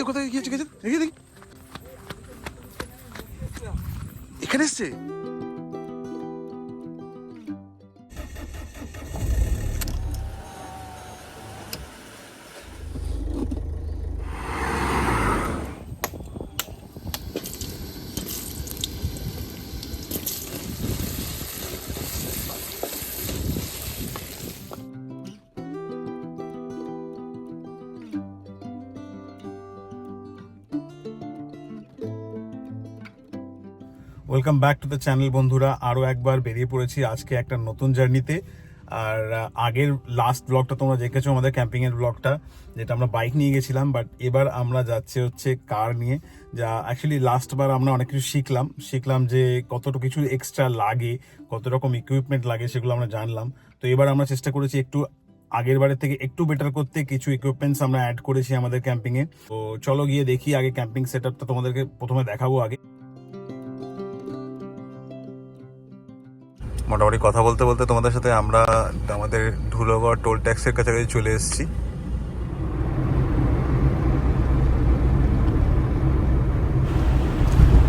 দেখি কোথায় গিয়েছে গেছে দেখি দেখি এখানে এসছে। Welcome back to the channel বন্ধুরা, আরও একবার বেরিয়ে পড়েছি আজকে একটা নতুন জার্নিতে। আর আগের লাস্ট ব্লগটা তোমরা দেখেছো, আমাদের ক্যাম্পিংয়ের ব্লগটা, যেটা আমরা বাইক নিয়ে গেছিলাম। বাট এবার আমরা যাচ্ছি হচ্ছে কার নিয়ে। যা অ্যাকচুয়ালি লাস্টবার আমরা অনেক কিছু শিখলাম যে কতটুকু কিছু এক্সট্রা লাগে, কত রকম ইকুইপমেন্ট লাগে, সেগুলো আমরা জানলাম। তো এবার আমরা চেষ্টা করেছি একটু আগের বারের থেকে একটু বেটার করতে। কিছু ইকুইপমেন্টস আমরা অ্যাড করেছি আমাদের ক্যাম্পিংয়ে। তো চলো গিয়ে দেখি আগে ক্যাম্পিং সেট আপটা তোমাদেরকে প্রথমে দেখাবো। আগে মোটামুটি কথা বলতে বলতে তোমাদের সাথে আমরা আমাদের ধুলোগড় টোল ট্যাক্সের কাছাকাছি চলে এসেছি।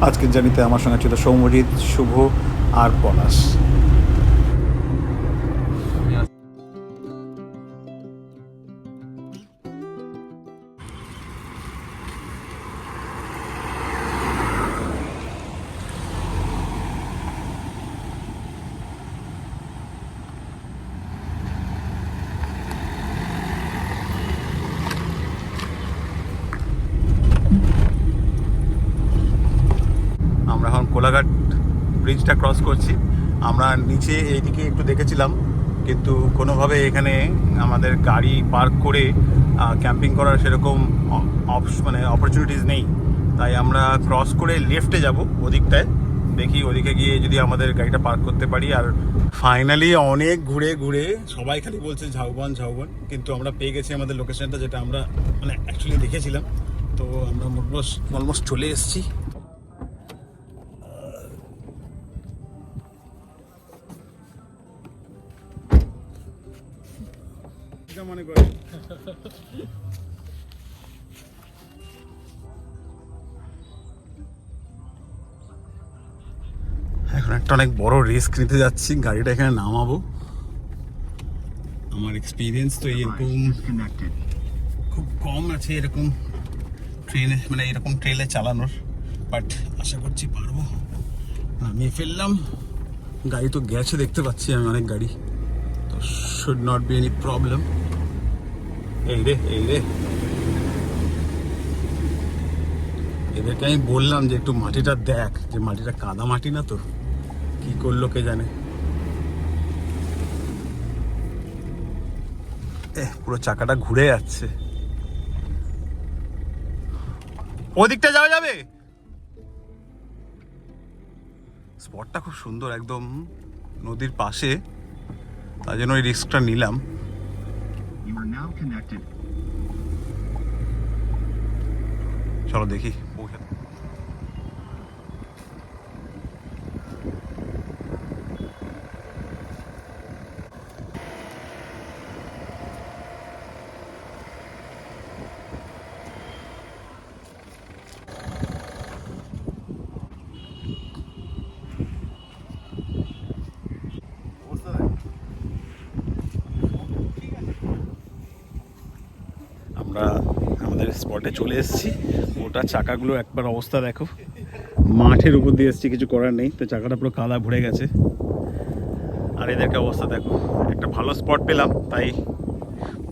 আজকের জার্নিতে আমার সঙ্গে ছিল সৌম্যজিৎ, শুভ আর পলাশ। আমরা এখন কোলাঘাট ব্রিজটা ক্রস করছি। আমরা নিচে এইদিকে একটু দেখেছিলাম, কিন্তু কোনোভাবে এখানে আমাদের গাড়ি পার্ক করে ক্যাম্পিং করার সেরকম মানে অপরচুনিটিস নেই। তাই আমরা ক্রস করে লেফটে যাব ওদিকটায়, দেখি ওদিকে গিয়ে যদি আমাদের গাড়িটা পার্ক করতে পারি। আর ফাইনালি অনেক ঘুরে ঘুরে সবাই খালি বলছে ঝাউবন, কিন্তু আমরা পেয়ে গেছি আমাদের লোকেশনটা, যেটা আমরা মানে অ্যাকচুয়ালি দেখেছিলাম। তো আমরা অলমোস্ট চলে এসেছি। মনে করে এখন একটা অনেক বড় রিস্ক নিতে যাচ্ছি, গাড়িটা এখানে নামাবো। আমার এক্সপিরিয়েন্স তো এরকম খুব কম আছে এরকম ট্রেনে, মানে এরকম ট্রেলে চালানোর। বাট আশা করছি পারবো। নামিয়ে ফেললাম, গাড়ি তো গেছে দেখতে পাচ্ছি আমি, অনেক গাড়ি, তো should not be any problem. এই রে এদেরকে আমি বললাম যে একটু মাটিটা দেখ, যে মাটিটা কাদা মাটি না, তো কি করলো কে জানে। পুরো চাকাটা ঘুরে যাচ্ছে। ওদিকটা যাওয়া যাবে? স্পটটা খুব সুন্দর, একদম নদীর পাশে, তার জন্য ওই রিস্কটা নিলাম। চলো দেখি। আমরা আমাদের স্পটে চলে এসেছি। ওটা চাকাগুলো একবার অবস্থা দেখো, মাঠের উপর দিয়ে এসেছি, কিছু করার নেই। তো চাকাটা পুরো কাদা ভরে গেছে। আর এদেরকে অবস্থা দেখো। একটা ভালো স্পট পেলাম, তাই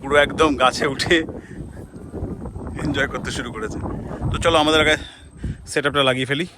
পুরো একদম গাছে উঠে এনজয় করতে শুরু করেছে। তো চলো আমাদের আগে সেট আপটা লাগিয়ে ফেলি।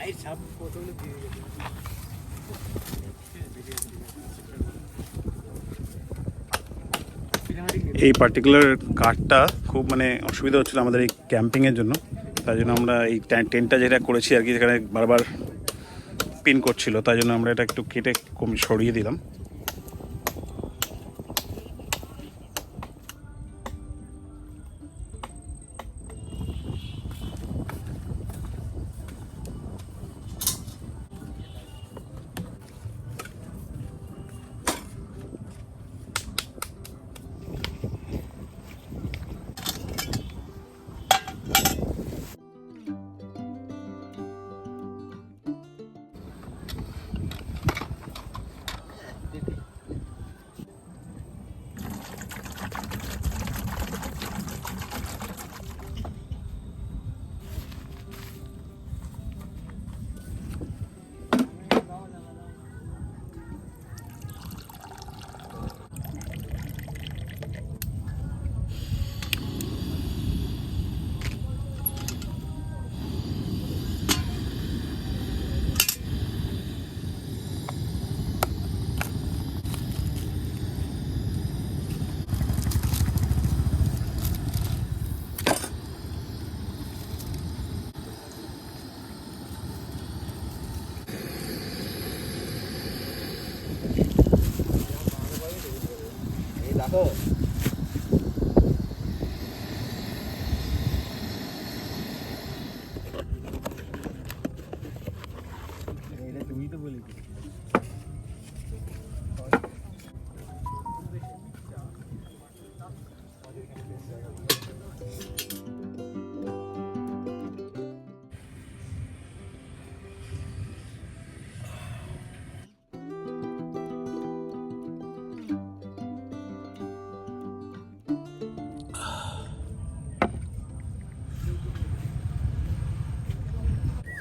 এই পার্টিকুলার কাঠটা খুব মানে অসুবিধা হচ্ছিল আমাদের এই ক্যাম্পিংয়ের জন্য, তাই জন্য আমরা এই টেন্টটা যেটা করেছি আর কি, সেখানে বারবার পিন করছিল, তাই জন্য আমরা এটা একটু কেটে সরিয়ে দিলাম।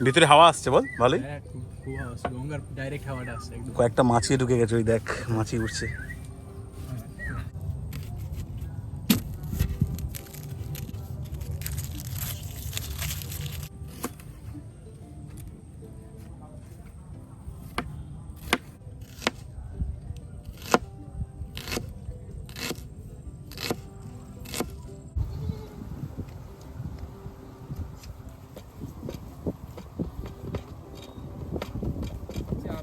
ভিতরে হাওয়া আসছে বল, ভালোই। খুব হাওয়া আসছে, গঙ্গার ডাইরেক্ট হাওয়াটা আসছে একদম। কয়েকটা মাছি ঢুকে গেছে, ওই দেখ মাছি উঠছে।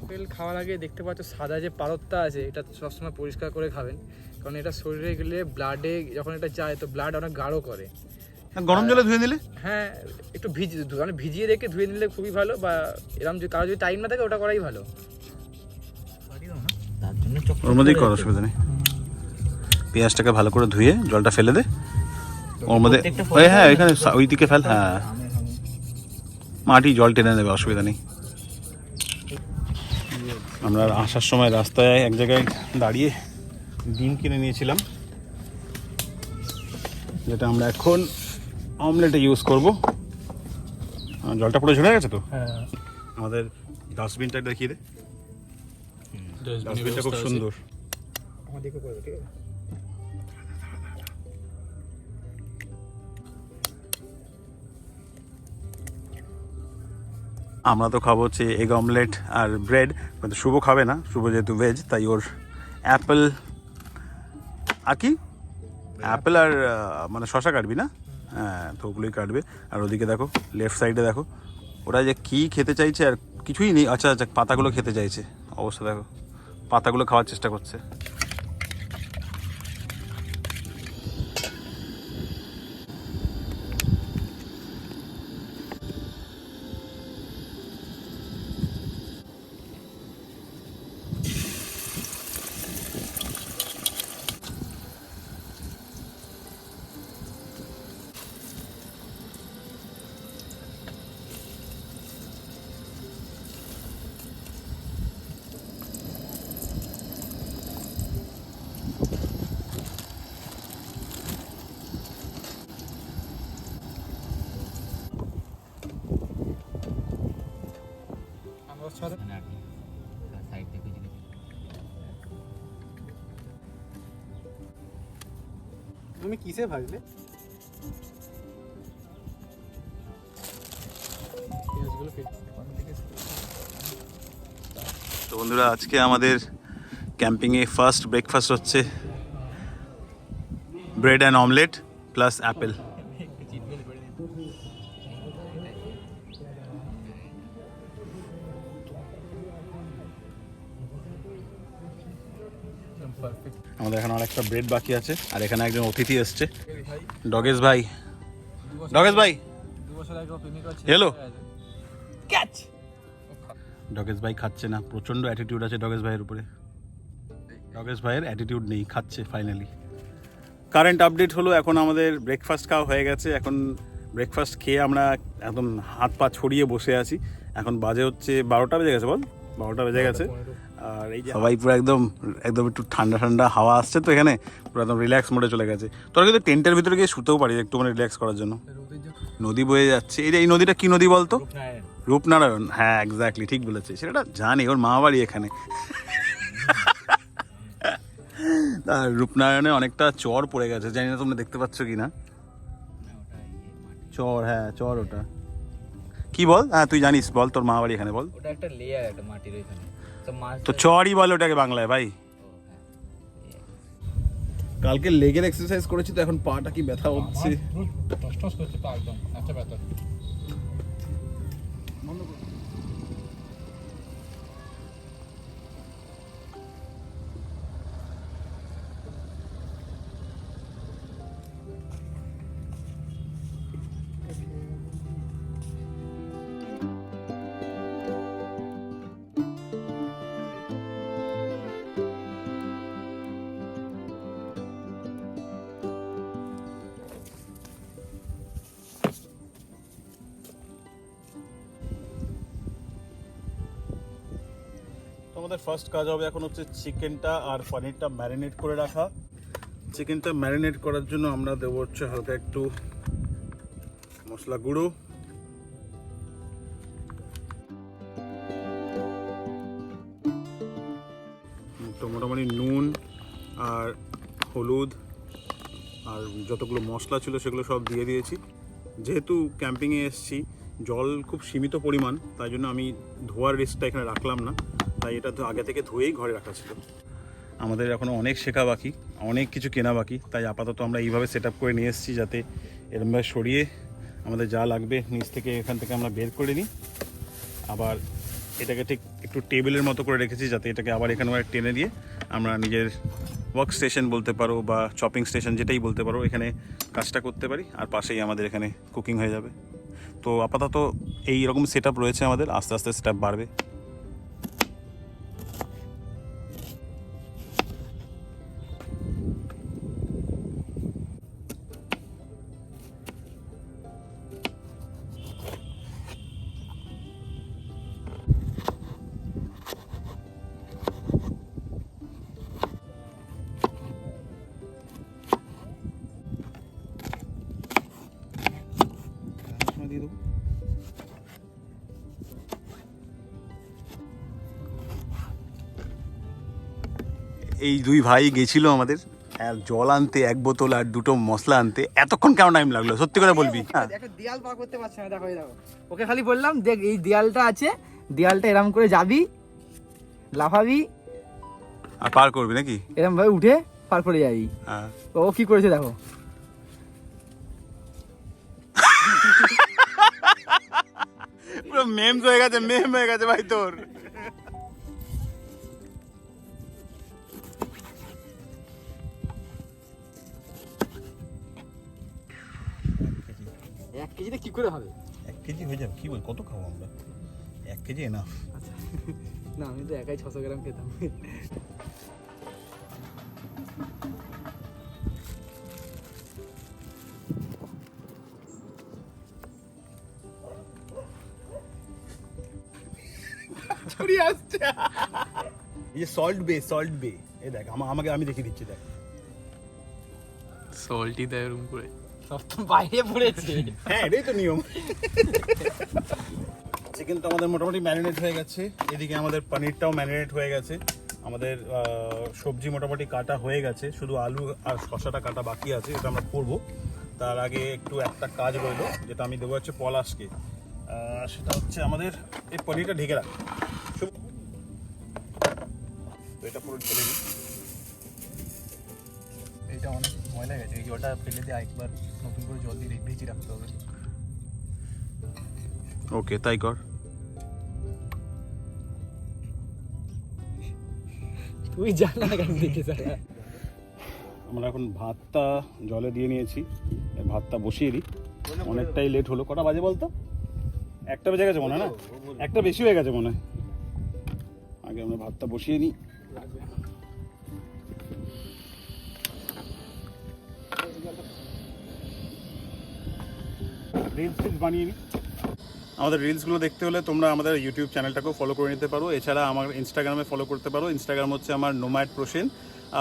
আপেল খাওয়ার আগে দেখতে পাচ্ছ সাদা যে পারতটা আছে, এটা সবসময় পরিষ্কার করে খাবেন, কারণ এটা শরীরে গেলে ব্লাডে যখন এটা যায় তো ব্লাড অনেক গাঢ় করে। গরম জলে ধুয়ে নিলে, হ্যাঁ একটু মানে ভিজিয়ে রেখে ধুয়ে নিলে খুবই ভালো, বা এরকম যদি কারো যদি টাইম না থাকে ওটা করাই ভালো। ওর মধ্যেই কর, অসুবিধা নেই। পেঁয়াজটাকে ভালো করে ধুয়ে জলটা ফেলে দে ওর মধ্যে। হ্যাঁ এখানে ওই দিকে ফেল, হ্যাঁ মাটি জল টেনে নেবে, অসুবিধা নেই। আমরা আসার সময় রাস্তায় এক জায়গায় দাঁড়িয়ে ডিম কিনে নিয়েছিলাম, যেটা আমরা এখন অমলেটে ইউজ করব। জলটা পুরো ঝরে গেছে তো। হ্যাঁ আমাদের ডাস্টবিনটা দেখিয়ে দে, ডাস্টবিনটা খুব সুন্দর। আমাদেরকে করে ঠিক আছে। আমরা তো খাবো হচ্ছে এগ অমলেট আর ব্রেড, কিন্তু শুভ খাবে না, শুভ যেহেতু ভেজ, তাই ওর অ্যাপেল আর কি অ্যাপেল আর মানে শশা কাটবি না? হ্যাঁ তো ওগুলোই কাটবে। আর ওদিকে দেখো লেফট সাইডে দেখো ওরা যে কী খেতে চাইছে, আর কিছুই নেই। আচ্ছা আচ্ছা, পাতাগুলো খেতে চাইছে, অবস্থা দেখো, পাতাগুলো খাওয়ার চেষ্টা করছে। তুমি কিসে ভাজলে? পেঁয়াজগুলো তো বন্ধুরা, আজকে আমাদের ক্যাম্পিংয়ে ফার্স্ট ব্রেকফাস্ট হচ্ছে bread and omelette plus Apple. আমাদের এখানে অনেকটা ব্রেড বাকি আছে, আর এখানে একজন অতিথি এসছে, ডগেশ ভাই। ডগেশ ভাই, হ্যালো। ডগেশ ভাই খাচ্ছে না, প্রচন্ড অ্যাটিটিউড আছে ডগেশ ভাইয়ের উপরে। ডগেশ ভাইয়ের অ্যাটিটিউড নেই, খাচ্ছে ফাইনালি। কারেন্ট আপডেট হলো, এখন আমাদের ব্রেকফাস্ট খাওয়া হয়ে গেছে। এখন ব্রেকফাস্ট খেয়ে আমরা একদম হাত পা ছড়িয়ে বসে আছি। এখন বাজে হচ্ছে 12টা বেজে গেছে, বল 12টা বেজে গেছে। আর এই যে সবাই পুরো একদম একটু ঠান্ডা ঠান্ডা হাওয়া আসছে, তো এখানে পুরো একদম রিল্যাক্স মোডে চলে গেছে। তোরা কিন্তু টেন্টের ভিতরে গিয়ে শুতেও পারি একটু মানে রিল্যাক্স করার জন্য। নদী বয়ে যাচ্ছে, এই নদীটা কি নদী বলতো? রূপনারায়ণ। হ্যাঁ, এক্স্যাক্টলি, ঠিক বলেছে। সেটা জানি, ওর মা বাড়ি এখানে। রূপনারায়ণে অনেকটা চর পড়ে গেছে, জানি না তোমরা দেখতে পাচ্ছ কি না। চর, হ্যাঁ চর। ওটা কি বল? হ্যাঁ তুই জানিস, বল তোর মা বাড়ি এখানে, বল। ওটা একটা লেয়ার, একটা মাটির ওইখানে তো চরই বলে ওটাকে বাংলায় ভাই। কালকে লেগের এক্সারসাইজ করেছি, তো এখন পাটা কি ব্যথা হচ্ছে। আমাদের ফার্স্ট কাজ হবে এখন হচ্ছে চিকেনটা আর পনিরটা ম্যারিনেট করে রাখা। চিকেনটা ম্যারিনেট করার জন্য আমরা দেবো হচ্ছে হালকা একটু মশলা গুঁড়ো, তো মোটামুটি নুন আর হলুদ আর যতগুলো মশলা ছিল সেগুলো সব দিয়ে দিয়েছি। যেহেতু ক্যাম্পিংয়ে এসেছি, জল খুব সীমিত পরিমাণ, তাই জন্য আমি ধোয়ার রিস্কটা এখানে রাখলাম না, তাই এটা তো আগে থেকে ধুয়েই ঘরে রাখা ছিল। আমাদের এখনও অনেক শেখা বাকি, অনেক কিছু কেনা বাকি, তাই আপাতত আমরা এইভাবে সেট আপ করে নিয়ে এসেছি, যাতে এরমভাবে সরিয়ে আমাদের যা লাগবে নিচ থেকে এখান থেকে আমরা বের করে নিই। আবার এটাকে ঠিক একটু টেবিলের মতো করে রেখেছি, যাতে এটাকে আবার এখানে টেনে দিয়ে আমরা নিজের ওয়ার্ক স্টেশন বলতে পারো বা শপিং স্টেশন যেটাই বলতে পারো, এখানে কাজটা করতে পারি, আর পাশেই আমাদের এখানে কুকিং হয়ে যাবে। তো আপাতত এই রকম সেট আপ রয়েছে আমাদের, আস্তে আস্তে সেট আপ বাড়বে। এই দুই ভাই গেছিল আমাদের জল আনতে, এক বোতল আর দুটো মশলা আনতে। এতক্ষণ কেমন টাইম লাগলো সত্যি করে বলবি? একটা দেয়াল পার করতে পারছে না, দেখো দেখো। ওকে খালি বললাম, দেখ এই দেয়ালটা আছে, দেয়ালটা এরম করে যাবি, লাফাবি আর পার করবি নাকি, এরম ভাবে উঠে পার করে যাবি। ও কি করেছে দেখো। পুরো মেম হয়ে গেছে, মেম হয়ে গেছে ভাই তোর। এক কেজিতে কি করে হবে? 1 কেজি হয়ে যাবে? কি বল, কত খাবো আমরা? 1 কেজি এনাফ। আচ্ছা না, আমি তো একাই 600 গ্রাম খেতাম। ছড়িয়ে আসছে। এই যে সল্ট বে, এই দেখ আমাকে আমি দেখিয়ে দিচ্ছি, দেখ সল্টই দেয় রুম করে, সব তো বাইরে পড়েছে। হ্যাঁ এটাই তো নিয়ম। চিকেন তো আমাদের মোটামুটি ম্যারিনেট হয়ে গেছে, এদিকে আমাদের পনিরটাও ম্যারিনেট হয়ে গেছে, আমাদের সবজি মোটামুটি কাটা হয়ে গেছে, শুধু আলু আর শসাটা কাটা বাকি আছে, এটা আমরা করবো। তার আগে একটু একটা কাজ রইলো, যেটা আমি দেবো হচ্ছে পলাশকে। সেটা হচ্ছে আমাদের এই পনিরটা ঢেকে রাখ, তো এটা পুরো ঢেলে নিই। এটা অনেক ময়লা গেছে, এই জলটা ফেলে দিয়ে আরেকবার নতুন করে জল দিয়ে ভিজিয়ে রাখতে হবে। ওকে, তাই কর। তুই জান না কেন দেখে স্যার। আমরা এখন ভাতটা জলে দিয়ে নিয়েছি, ভাতটা বসিয়ে দিই। অনেকটাই লেট হলো, কটা বাজে বলতো? 1টা বেজে গেছে মনে হয়, না 1টা বেশি হয়ে গেছে মনে হয়। আগে আমরা ভাতটা বসিয়ে নিই। রিলস বানিয়ে নিই। আমাদের রিলসগুলো দেখতে হলে তোমরা আমাদের ইউটিউব চ্যানেলটাকেও ফলো করে নিতে পারো, এছাড়া আমার ইনস্টাগ্রামে ফলো করতে পারো। ইনস্টাগ্রাম হচ্ছে আমার নোম্যাড প্রসেন,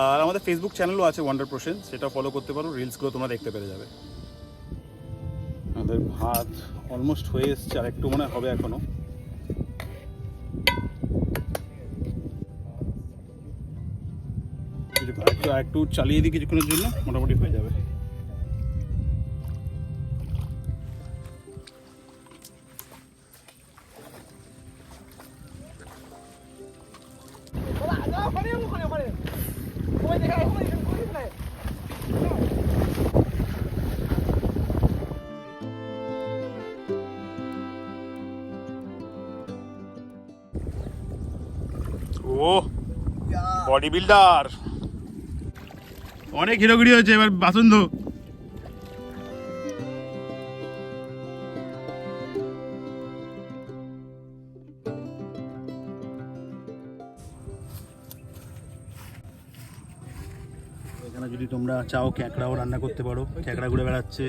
আর আমাদের ফেসবুক চ্যানেলও আছে ওয়ান্ডার প্রসেন, সেটা ফলো করতে পারো। রিলসগুলো তোমরা দেখতে পেরে যাবে। আমাদের ভাত অলমোস্ট হয়ে এসছে, আর একটু মনে হবে এখনো। একটু চালিয়ে দিই কিছুক্ষণের জন্য, মোটামুটি হয়ে যাবে। ও বডি বিল্ডার, অনেক হিরোগিরি হয়েছে, এবার বাসন ধো। এখানে যদি তোমরা চাও ক্যাঁকড়াও রান্না করতে পারো, ক্যাঁকড়া ঘুরে বেড়াচ্ছে,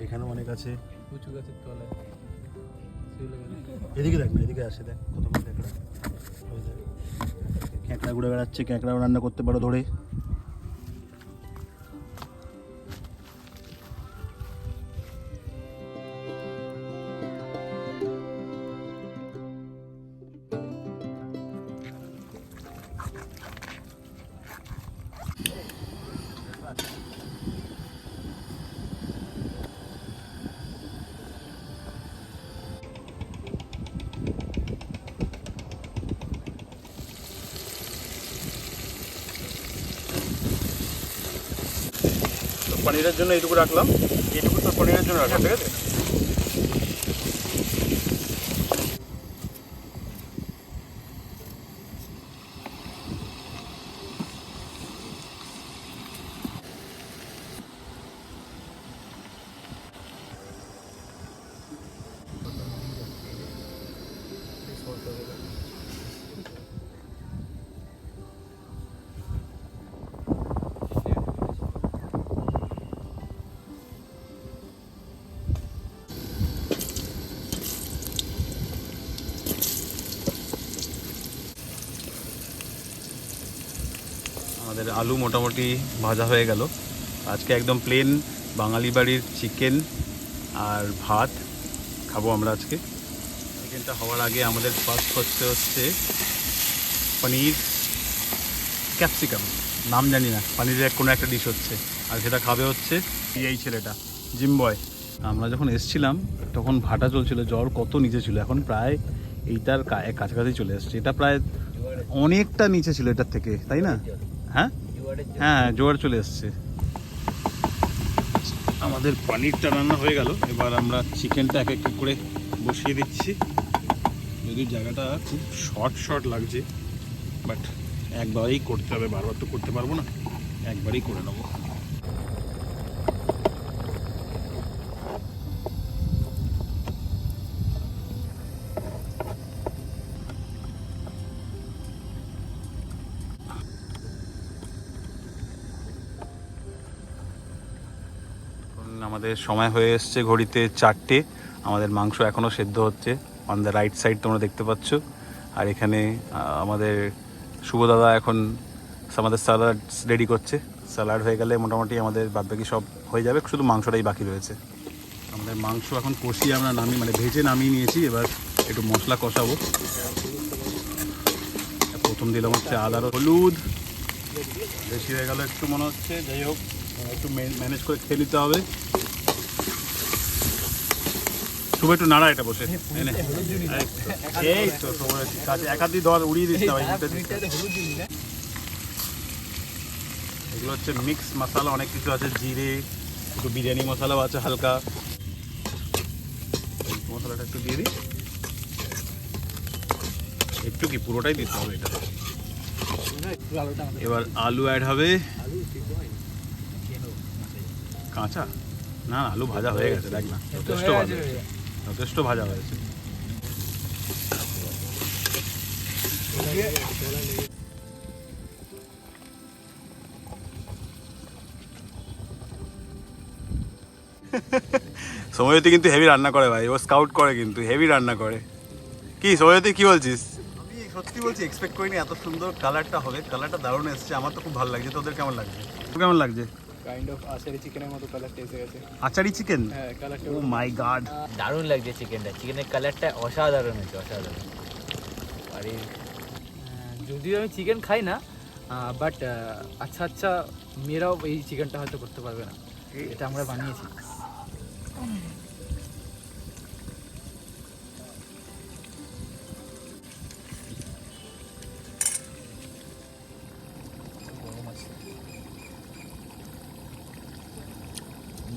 এখানেও অনেক আছে। উঁচু গাছের তলায় এদিকে দেখ না, এদিকে আসে দেখ কত ক্যাঁকড়া, ক্যাঁকড়া ঘুরে বেড়াচ্ছে, ক্যাঁকড়াও রান্না করতে পারো ধরে। পনিরের জন্য এইটুকু রাখলাম, এইটুকু তো পনিরের জন্য রাখলাম, ঠিক আছে। আমাদের আলু মোটামুটি ভাজা হয়ে গেল। আজকে একদম প্লেন বাঙালি বাড়ির চিকেন আর ভাত খাবো আমরা আজকে। চিকেনটা হওয়ার আগে আমাদের ফার্স্ট হচ্ছে পনির ক্যাপসিকাম, নাম জানি না, পনিরের কোনো একটা ডিশ হচ্ছে, আর সেটা খাবে হচ্ছে এই ছেলেটা জিম্বয়। আমরা যখন এসছিলাম তখন ভাটা চলছিল, জ্বর কত নিচে ছিল, এখন প্রায় এইটার কাছাকাছি চলে এসছে। এটা প্রায় অনেকটা নিচে ছিল এটার থেকে, তাই না? হ্যাঁ হ্যাঁ, জোয়ার চলে এসছে। আমাদের পনিরটা রান্না হয়ে গেল, এবার আমরা চিকেনটা এক এক করে বসিয়ে দিচ্ছি। যদি জায়গাটা খুব শর্ট লাগছে, বাট একবারেই করতে হবে, বারবার তো করতে পারবো না, একবারেই করে নেবো। আমাদের সময় হয়ে এসছে ঘড়িতে 4টে, আমাদের মাংস এখনও সেদ্ধ হচ্ছে। অন দ্য রাইট সাইড তোমরা দেখতে পাচ্ছ। আর এখানে আমাদের শুভ দাদা এখন আমাদের স্যালাড রেডি করছে। স্যালাড হয়ে গেলে মোটামুটি আমাদের বাদবাকি সব হয়ে যাবে, শুধু মাংসটাই বাকি রয়েছে। আমাদের মাংস এখন কষিয়ে আমরা ভেজে নামিয়ে নিয়েছি। এবার একটু মশলা কষাবো। প্রথম দিলাম হচ্ছে আদা হলুদ, বেশি হয়ে গেল একটু মনে হচ্ছে, যাই হোক একটু ম্যানেজ করে খেয়ে নিতে হবে। শুভ একটু নাড়া এটা বসে এনে। এই তো সময় কাছে এক হাত দিয়ে দেওয়া উড়িয়ে দিস না ভাই। এগুলো হচ্ছে মিক্স মশলা, অনেক কিছু আছে, জিরে, একটু বিরিয়ানি মশলাও আছে হালকা। মশলাটা একটু দিয়ে দিই, একটু কি পুরোটাই দিতে হবে এটা। এবার আলু অ্যাড হবে। কাঁচা না, আলু ভাজা হয়ে গেছে, দেখ না, যথেষ্ট ভাজা হয়েছে, যথেষ্ট ভাজা হয়েছে। সময়তি কিন্তু হেভি রান্না করে ভাই, ও স্কাউট করে কিন্তু হেভি রান্না করে। কি সময়তি কি বলছিস? আমি সত্যি বলছি এক্সপেক্ট করিনি এত সুন্দর কালারটা হবে। কালারটা দারুণ এসেছে, আমার তো খুব ভালো লাগছে। তোদের কেমন লাগছে? তোর কেমন লাগছে? কাইন্ড অফ আচারি চিকেনের মতো কালারটা এসে গেছে। আচারি চিকেন? হ্যাঁ, কালারটা ও মাই গড, দারুণ লাগছে চিকেনটা। চিকেনের কালারটা অসাধারণ হয়েছে, অসাধারণ। আরে যদিও আমি চিকেন খাই না, বাট আচ্ছা আচ্ছা মেয়েরাও এই চিকেনটা হয়তো করতে পারবে না, এটা আমরা বানিয়েছি।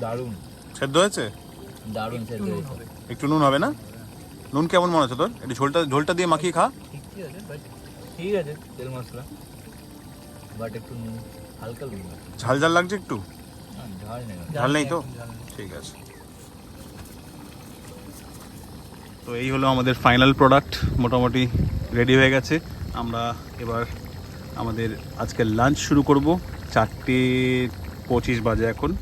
দারুণ, সেদ্ধ হয়েছে? দারুণ সেদ্ধ হয়েছে। একটু নুন হবে না? নুন কেমন মনে হচ্ছে তোর? একটু ঝোলটা দিয়ে মাখিয়ে খা। ঠিকই আছে, বাট ঠিক আছে তেল মশলা, বাট একটু নুন, হালকা নুন আছে। ঝাল ঝাল লাগছে একটু? না, ঝাল নেই। ঝাল নেই তো? ঠিক আছে। তো এই হলো আমাদের ফাইনাল প্রোডাক্ট, মোটামুটি রেডি হয়ে গেছে। আমরা এবার আমাদের আজকে লাঞ্চ শুরু করব। 4:25 বাজে এখন।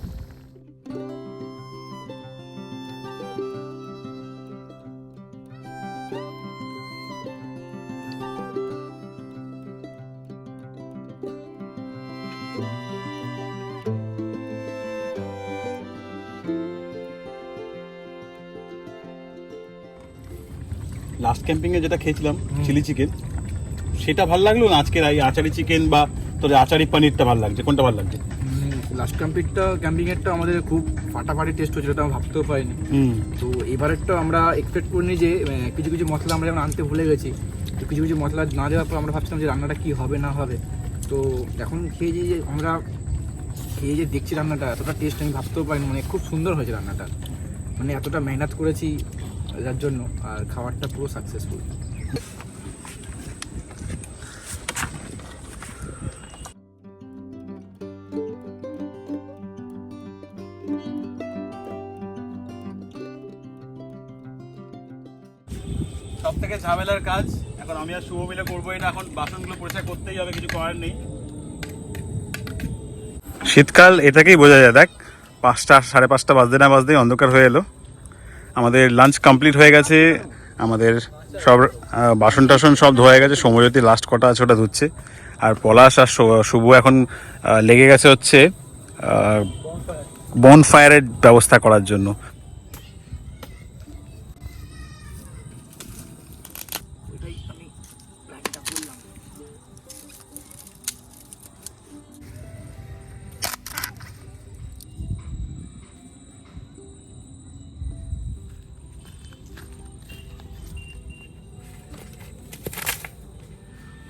লাস্ট ক্যাম্পিংয়ে যেটা খেয়েছিলাম চিলি চিকেন, সেটা ভালো লাগলো না আজকের এই আচারি চিকেন বা তোর আচারি পনিরটা ভালো লাগছে? কোনটা ভালো লাগছে? লাস্ট ক্যাম্পিংয়েরটা আমাদের খুব ফাটাফাটি টেস্ট হয়েছিল, এটা আমরা ভাবতেও পারিনি। তো এবারেরটা আমরা এক্সপেক্ট করিনি যে কিছু কিছু মশলা আমরা যেমন আনতে ভুলে গেছি, তো কিছু কিছু মশলা না দেওয়ার পর আমরা ভাবছিলাম যে রান্নাটা কী হবে না হবে। তো এখন খেয়ে যে আমরা খেয়ে যে দেখছি রান্নাটা এতটা টেস্ট আমি ভাবতেও পারিনি, মানে খুব সুন্দর হয়েছে রান্নাটা, মানে এতটা মেহনত করেছি যার জন্য, আর খাবারটা পুরো সাকসেসফুল। সব থেকে ঝামেলার কাজ এখন আমি আর শুভ মিলে করবো এটা। এখন বাসনগুলো পরিষ্কার করতেই হবে, কিছু করার নেই। শীতকাল এটাকেই বোঝা যায়, দেখ 5টা 5:30 বাজতে না বাজতেই অন্ধকার হয়ে এলো। আমাদের লাঞ্চ কমপ্লিট হয়ে গেছে, আমাদের সব বাসন টাসন সব ধোয়া গেছে। সময়তি লাস্ট কটা আছে ওটা ধুচ্ছে, আর পলাশ আর শুভ এখন লেগে গেছে হচ্ছে বনফায়ারের ব্যবস্থা করার জন্য।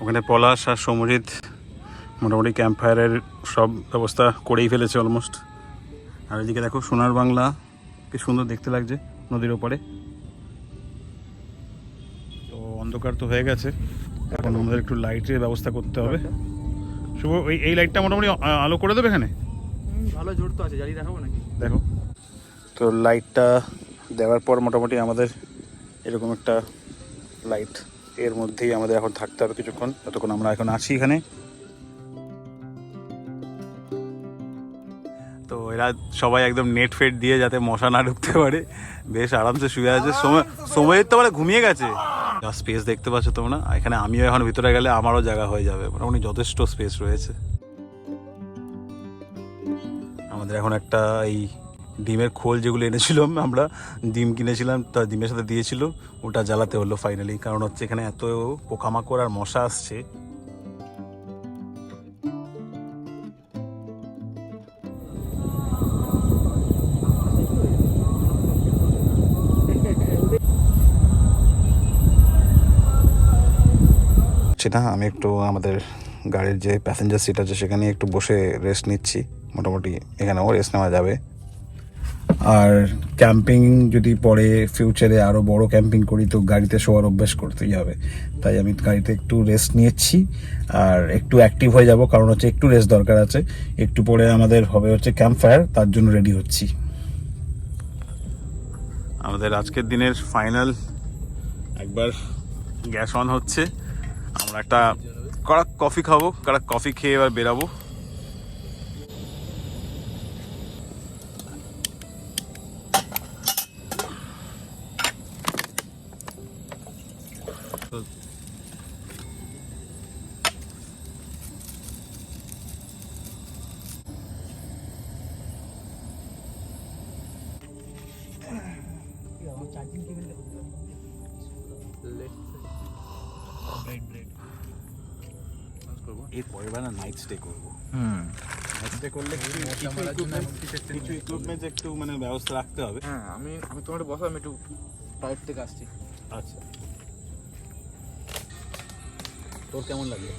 ওখানে পলাশ আর সমরিত মোটামুটি ক্যাম্প ফায়ারের সব ব্যবস্থা করেই ফেলেছে অলমোস্ট। আর এদিকে দেখো সোনার বাংলা, কি সুন্দর দেখতে লাগছে নদীর ওপারে। তো অন্ধকার তো হয়ে গেছে, এখন আমাদের একটু লাইটের ব্যবস্থা করতে হবে। শুভ এই লাইটটা মোটামুটি আলো করে দেবে এখানে? ভালো জোর তো আছে, জ্বালিয়ে দেখাবো নাকি? দেখো তো লাইটটা দেওয়ার পর মোটামুটি আমাদের এরকম একটা লাইট, এর মধ্যেই আমাদের এখন থাকতে হবে কিছুক্ষণ, যতক্ষণ আমরা এখন আছি এখানে। তো এরা সবাই একদম নেট ফেট দিয়ে যাতে মশা না ঢুকতে পারে বেশ আরামসে শুয়ে আছে। সময়ের তো মানে ঘুমিয়ে গেছে। স্পেস দেখতে পাচ্ছ তোমরা, এখানে আমিও এখন ভিতরে গেলে আমারও জায়গা হয়ে যাবে, মোটামুটি যথেষ্ট স্পেস রয়েছে। আমাদের এখন একটা এই ডিমের খোল যেগুলো এনেছিলাম আমরা, ডিম কিনেছিলাম, তা ডিমের সাথে দিয়েছিল, ওটা জ্বালাতে হলো ফাইনালি। কারণ হচ্ছে এখানে এত পোকামাকড় আর মশা আসছে। করছি না, আমি একটু আমাদের গাড়ির যে প্যাসেঞ্জার সিট আছে সেখানে একটু বসে রেস্ট নিচ্ছি। মোটামুটি এখানেও রেস্ট নেওয়া যাবে। আর ক্যাম্পিং যদি পরে ফিউচারে আরও বড় ক্যাম্পিং করি তো গাড়িতে শোয়ার অভ্যাস করতেই হবে, তাই আমি গাড়িতে একটু রেস্ট নিয়েছি আর একটু অ্যাক্টিভ হয়ে যাব, কারণ হচ্ছে একটু রেস্ট দরকার আছে। একটু পরে আমাদের হবে হচ্ছে ক্যাম্প ফায়ার, তার জন্য রেডি হচ্ছি। আমাদের আজকের দিনের ফাইনাল একবার গ্যাস অন হচ্ছে, আমরা একটা কড়া কফি খাবো, কড়া কফি খেয়ে এবার বেরাবো। এর পরের বার না নাইট স্টে করবো। নাইট স্টে করলে কিছু ইকুইপমেন্টস একটু মানে ব্যবস্থা রাখতে হবে। হ্যাঁ, আমি তোমার বসো, আমি একটু টয়লেট থেকে আসছি। আচ্ছা, তোর কেমন লাগলো?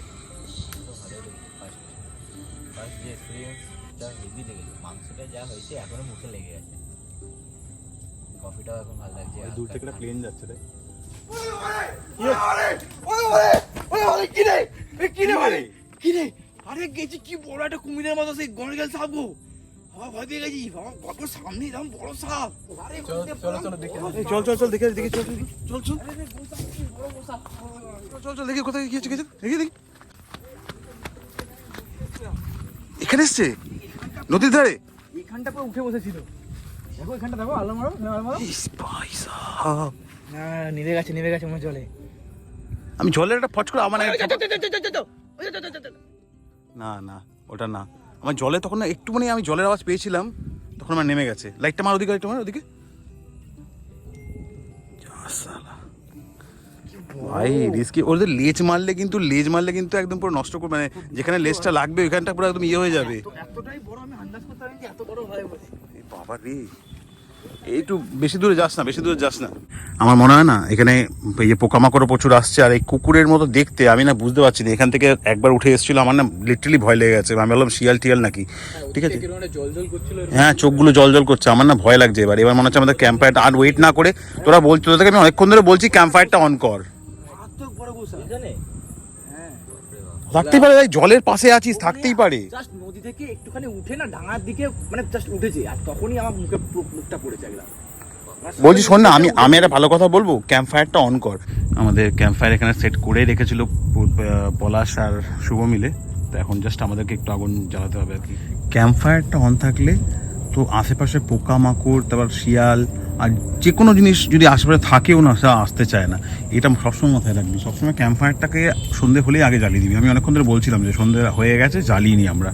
ফার্স্ট যে এক্সপিরিয়েন্সটা হেভি লেগেছে, মাংসটা যা হয়েছে এখনো মুখে লেগে আছে, কফিটাও এখন ভালো লাগছে। দূর থেকে একটা প্লেন যাচ্ছে রে। আরে গেছি কি বড় একটা কুমিরের মতো, সেই গণগেল সাপ গো, ভয় পেয়ে গেছি। গল্পের সামনে এরকম বড় সাপ। চল দেখে চল দেখি কোথায় গিয়েছে, দেখি এখানে এসছে নদীর ধারে। এখানটা পুরো উঠে বসেছিল, দেখো এখানটা, দেখো আলো মারো। নেমে গেছে মনে জলে। আমি জলের একটা ফট করে আমার না ওটা না, আমার জলে তখন না একটুখানি আমি জলের আওয়াজ পেয়েছিলাম, তখন আমার নেমে গেছে। লাইটটা মার ওদিকে, ওদিকে ভাই রিস্কি। ওদের লেজ মারলে কিন্তু একদম পুরো নষ্ট করবে, মানে যেখানে লেজটা লাগবে ওইখানটা পুরো একদম ইয়ে হয়ে যাবে। এতটাই বড়, আমি আন্দাজ করতে পারিনি এত বড় হয় বলে। বাবা রে, একটু বেশি দূরে যাস না। আমার মনে হয় না এখানে এই পোকামাকড় প্রচুর আসছে, আর এই কুকুরের মতো দেখতে, আমি না বুঝতে পারছি না। এখান থেকে একবার উঠে এসেছিল, আমার না লিটারালি ভয় লেগে গেছে। আমি বললাম শিয়াল টিয়াল নাকি, ঠিক আছে। হ্যাঁ, চোখগুলো জল করছে, আমার না ভয় লাগছে। এবার মনে হচ্ছে আমাদের ক্যাম্প ফায়ারটা আর ওয়েট না করে, তোদেরকে আমি অনেকক্ষণ ধরে বলছি ক্যাম্প ফায়ারটা অন কর। থাকতেই পারে, জলের পাশে আছিস, থাকতেই পারে। জাস্ট নদী থেকে একটুখানি উঠে না ডাঙার দিকে, মানে জাস্ট উঠেছে, আর তখনই আমার মুখটা পড়েছে একদম। বলছি শোন না, আমি একটা ভালো কথা বলবো, ক্যাম্প ফায়ারটা অন কর। আমাদের ক্যাম্প ফায়ার এখানে সেট করে রেখেছিল পলাশ আর শুভ মিলে, তো এখন জাস্ট আমাদেরকে একটু আগুন জ্বালাতে হবে আর কি। ক্যাম্প ফায়ারটা অন থাকলে তো আশেপাশে পোকামাকড়, তারপর শিয়াল আর যে কোনো জিনিস যদি আশেপাশে থাকেও না, সেটা আসতে চায় না। এটা সবসময় মাথায় রাখবি, সবসময় ক্যাম্প ফায়ারটাকে সন্ধে হলেই আগে জ্বালিয়ে দিবি। আমি অনেকক্ষণ ধরে বলছিলাম যে সন্ধে হয়ে গেছে, জ্বালিয়ে নি আমরা।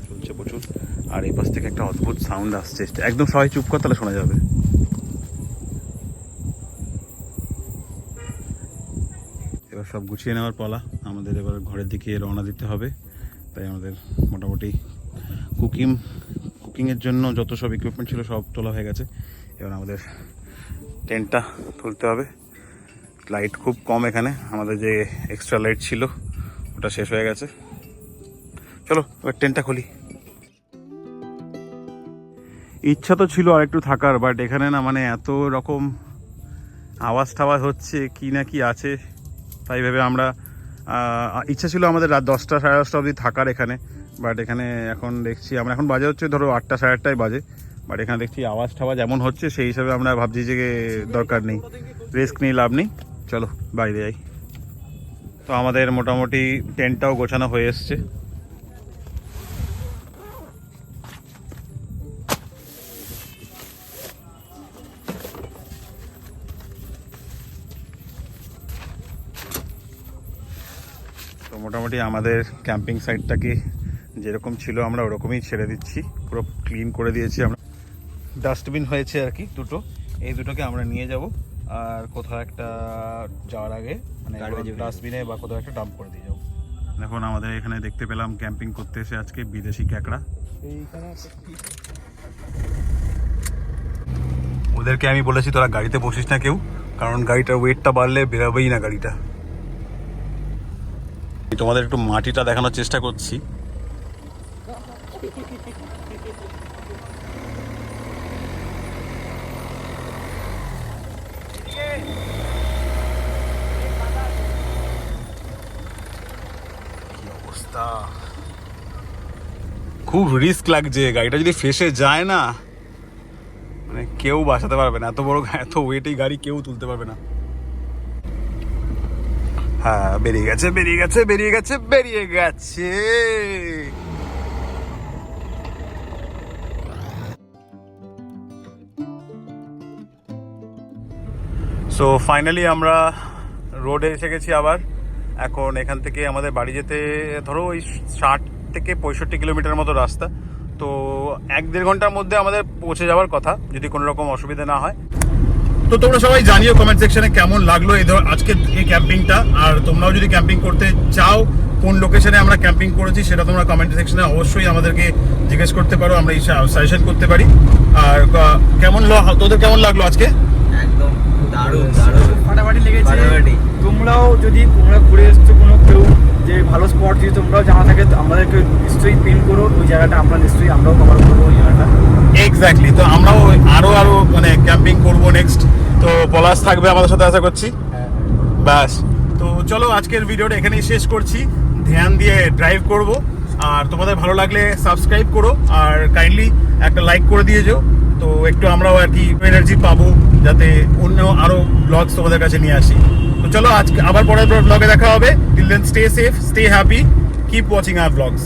চলছে প্রচুর, আর এই পাশ থেকে একটা অদ্ভুত সাউন্ড আসছে। একদম সবাই চুপ কর, তাহলে শোনা যাবে। এবার সব গুছিয়ে নেওয়ার পালা, আমাদের এবার ঘরের দিকে রওনা দিতে হবে। তাই আমাদের মোটামুটি কুকিংয়ের জন্য যত সব ইকুইপমেন্ট ছিল সব তোলা হয়ে গেছে। এবার আমাদের টেন্টটা তুলতে হবে। লাইট খুব কম এখানে, আমাদের যে এক্সট্রা লাইট ছিল ওটা শেষ হয়ে গেছে। চলো এবার টেন্টটা খুলি। ইচ্ছা তো ছিল আর একটু থাকার, বাট এখানে না মানে এত রকম আওয়াজ টাওয়াজ হচ্ছে, কি না কি আছে, তাই ভেবে আমরা ইচ্ছা ছিল আমাদের রাত 10টা সাড়ে 10টা অবধি থাকার এখানে। বাট এখানে এখন দেখছি, আমরা এখন বাজে হচ্ছে ধরো 8টা সাড়ে 8টায় বাজে, বাট এখানে দেখছি আওয়াজ টাওয়াজ এমন হচ্ছে, সেই হিসাবে আমরা ভাবছি যে দরকার নেই, রিস্ক নিয়ে লাভ নেই, চলো বাইরে যাই। তো আমাদের মোটামুটি টেন্টটাও গোছানো হয়ে এসছে। তো মোটামুটি আমাদের ক্যাম্পিং সাইটটাকে যেরকম ছিল আমরা ওরকমই ছেড়ে দিচ্ছি, পুরো ক্লিন করে দিয়েছি আমরা। ডাস্টবিন হয়েছে আর কি দুটো, এই দুটোকে আমরা নিয়ে যাব আর কোথাও একটা যাওয়ার আগে মানে ডাস্টবিনে বা কোথাও একটা ডাম্প করে দিয়ে যাবো। এখন আমাদের এখানে দেখতে পেলাম ক্যাম্পিং করতে এসে আজকে বিদেশি ক্যাকড়া। ওদেরকে আমি বলেছি তোরা গাড়িতে বসিস না কেউ, কারণ গাড়িটার ওয়েটটা বাড়লে বেরোবেই না গাড়িটা। তোমাদের একটু মাটিটা দেখানোর চেষ্টা করছি। খুব রিস্ক লাগছে, গাড়িটা যদি ফেসে যায় না মানে কেউ বাঁচাতে পারবে না, এত বড় এত ওয়েটেই গাড়ি কেউ তুলতে পারবে না। হ্যাঁ বেরিয়ে গেছে বেরিয়ে গেছে বেরিয়ে গেছে বেরিয়ে গেছে। সো ফাইনালি আমরা রোডে এসে গেছি আবার। এখন এখান থেকে আমাদের বাড়ি যেতে ধরো ওই 60 থেকে 65 কিলোমিটার মতো রাস্তা, তো 1-1.5 ঘন্টার মধ্যে আমাদের পৌঁছে যাওয়ার কথা যদি কোনো রকম অসুবিধা না হয়। তো তোমরা সবাই জানিও কমেন্ট সেকশনে কেমন লাগলো আজকে এই ক্যাম্পিংটা, আর তোমরাও যদি ক্যাম্পিং করতে চাও কোন লোকেশনে আমরা ক্যাম্পিং করেছি সেটা তোমরা কমেন্ট সেকশনে অবশ্যই আমাদেরকে জিজ্ঞেস করতে পারো, আমরা এই সাজেশন করতে পারি। আর তোদের কেমন লাগলো আজকে? একদম দারুণ দারুণ ফাটাফাটি লেগেছে। ফাটাফাটি। তোমরাও যদি তোমরা ঘুরে এসছো কোনো কেউ যে ভালো স্পট যদি তোমরাও জানা থাকে আমাদেরকে নিশ্চয়ই পিন করো, ওই জায়গাটা আমরা নিশ্চয়ই আমরাও কভার করবো ওই জায়গাটা। এক্স্যাক্টলি, তো আমরাও আরো মানে ক্যাম্পিং করব নেক্সট, তো পলাশ থাকবে আমাদের সাথে আশা করছি। ব্যাস, তো চলো আজকের ভিডিওটা এখানেই শেষ করছি। ধ্যান দিয়ে ড্রাইভ করব, আর তোমাদের ভালো লাগলে সাবস্ক্রাইব করো আর কাইন্ডলি একটা লাইক করে দিয়ে যেও, তো একটু আমরাও আর কি এনার্জি পাবো যাতে অন্য আরো ব্লগস তোমাদের কাছে নিয়ে আসি। তো চলো আজকে আবার পরের ব্লগে দেখা হবে। Till then stay safe, stay happy, keep watching our blogs.